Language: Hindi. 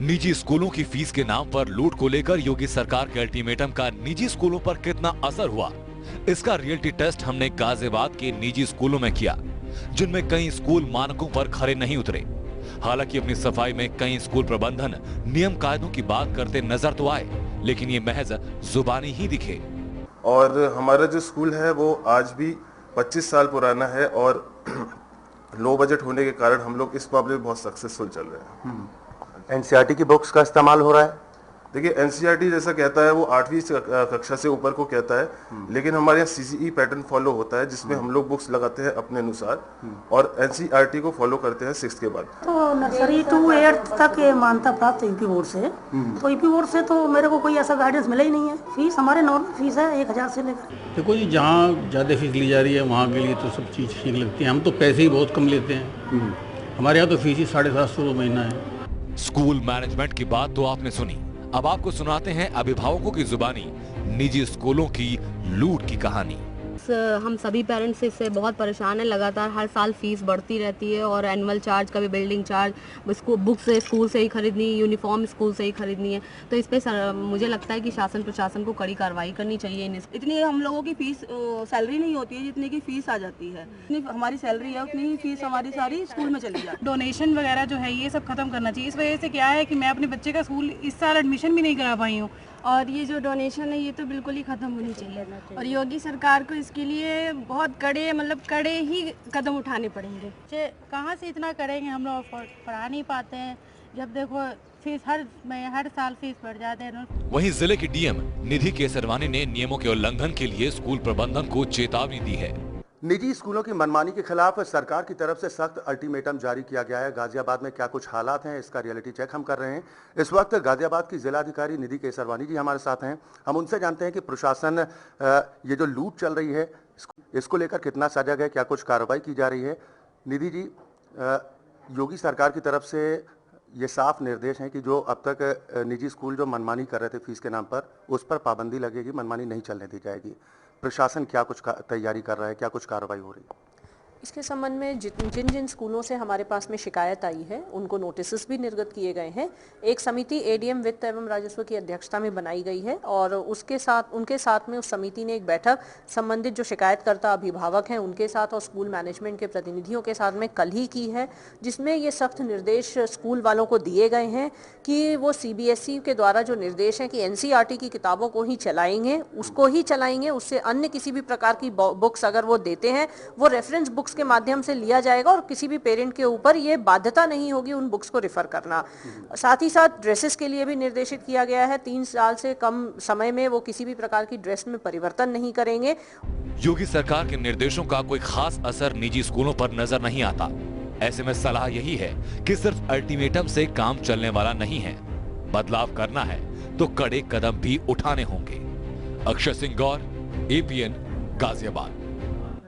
निजी स्कूलों की फीस के नाम पर लूट को लेकर योगी सरकार के अल्टीमेटम का निजी स्कूलों पर कितना असर हुआ, इसका रियलिटी टेस्ट हमने गाजियाबाद के निजी स्कूलों में किया, जिनमें कई स्कूल मानकों पर खरे नहीं उतरे। हालांकि अपनी सफाई में कई स्कूल प्रबंधन नियम कायदों की बात करते नजर तो आए, लेकिन ये महज जुबानी ही दिखे। और हमारा जो स्कूल है वो आज भी 25 साल पुराना है और लो बजट होने के कारण हम लोग इस मामले में बहुत सक्सेसफुल चल रहे हैं। एनसीईआरटी की बुक्स का इस्तेमाल हो रहा है? देखिए, एनसीईआरटी जैसा कहता है वो 8वीं कक्षा से ऊपर को कहता है, लेकिन हमारे यहाँ सीसीई पैटर्न फॉलो होता है जिसमें हम लोग बुक्स लगाते हैं अपने अनुसार और एनसीईआरटी को फॉलो करते हैं 6th के बाद। तो नर्सरी टू 8th तक ये मान्यता प्राप्त यूपी बोर्ड से, तो यूपी बोर्ड से तो मेरे को कोई ऐसा गाइडेंस मिला ही नहीं है। फीस हमारे नॉर्मल फीस है 1000 से लेकर। देखो जी, जहाँ ज़्यादा फीस ली जा रही है वहाँ के लिए तो सब चीज़ ठीक लगती है। हम तो पैसे ही बहुत कम लेते हैं, हमारे यहाँ तो फीस ही 750 महीना है। स्कूल मैनेजमेंट की बात तो आपने सुनी, अब आपको सुनाते हैं अभिभावकों की जुबानी निजी स्कूलों की लूट की कहानी। हम सभी पेरेंट्स इससे बहुत परेशान हैं। लगातार हर साल फीस बढ़ती रहती है और एनुअल चार्ज, कभी बिल्डिंग चार्ज, बुक्स स्कूल से ही खरीदनी, यूनिफॉर्म स्कूल से ही खरीदनी है। तो इस पे मुझे लगता है कि शासन प्रशासन को कड़ी कार्रवाई करनी चाहिए। इतनी हम लोगों की फीस सैलरी नहीं होती है जितनी की फीस आ जाती है। जितनी हमारी सैलरी है उतनी ही फीस हमारी सारी स्कूल में चली जाती है। डोनेशन वगैरह जो है ये सब खत्म करना चाहिए। इस वजह से क्या है कि मैं अपने बच्चे का स्कूल इस साल एडमिशन भी नहीं करा पाई हूँ। और ये जो डोनेशन है ये तो बिल्कुल ही खत्म होनी चाहिए और योगी सरकार को इसके लिए बहुत कड़े ही कदम उठाने पड़ेंगे। कहाँ से इतना करेंगे, हम लोग पढ़ा नहीं पाते हैं। जब देखो फीस हर साल फीस बढ़ जाते हैं। वहीं जिले की डीएम निधि केसरवानी ने नियमों के उल्लंघन के लिए स्कूल प्रबंधन को चेतावनी दी है। निजी स्कूलों की मनमानी के खिलाफ सरकार की तरफ से सख्त अल्टीमेटम जारी किया गया है। गाजियाबाद में क्या कुछ हालात हैं, इसका रियलिटी चेक हम कर रहे हैं। इस वक्त गाजियाबाद की जिलाधिकारी निधि केसरवानी जी हमारे साथ हैं। हम उनसे जानते हैं कि प्रशासन ये जो लूट चल रही है इसको लेकर कितना सजग है, क्या कुछ कार्रवाई की जा रही है। निधि जी, योगी सरकार की तरफ से ये साफ निर्देश हैं कि जो अब तक निजी स्कूल जो मनमानी कर रहे थे फीस के नाम पर, उस पर पाबंदी लगेगी, मनमानी नहीं चलने दी जाएगी। प्रशासन क्या कुछ तैयारी कर रहा है, क्या कुछ कार्रवाई हो रही है? इसके संबंध में जिन जिन स्कूलों से हमारे पास में शिकायत आई है उनको नोटिस भी निर्गत किए गए हैं। एक समिति एडीएम वित्त एवं राजस्व की अध्यक्षता में बनाई गई है और उनके साथ में उस समिति ने एक बैठक संबंधित जो शिकायतकर्ता अभिभावक हैं उनके साथ और स्कूल मैनेजमेंट के प्रतिनिधियों के साथ में कल ही की है, जिसमें ये सख्त निर्देश स्कूल वालों को दिए गए हैं कि वो सीबीएसई के द्वारा जो निर्देश हैं कि एनसीईआरटी की किताबों को ही चलाएंगे, उसको ही चलाएंगे। उससे अन्य किसी भी प्रकार की बुक्स अगर वो देते हैं वो रेफरेंस बुक्स के माध्यम से लिया जाएगा और किसी भी पेरेंट के ऊपर ये बाध्यता नहीं होगी उन बुक्स को रेफर करना। साथ ही साथ ड्रेसेस के लिए भी निर्देशित किया गया है, 3 साल से कम समय में वो किसी भी प्रकार की ड्रेस में परिवर्तन नहीं करेंगे। योगी सरकार के निर्देशों का कोई खास असर निजी स्कूलों पर नजर नहीं आता। ऐसे में सलाह यही है कि सिर्फ अल्टीमेटम से काम चलने वाला नहीं है, बदलाव करना है तो कड़े कदम भी उठाने होंगे। अक्षय सिंह गौर, एपीएन, गाजियाबाद।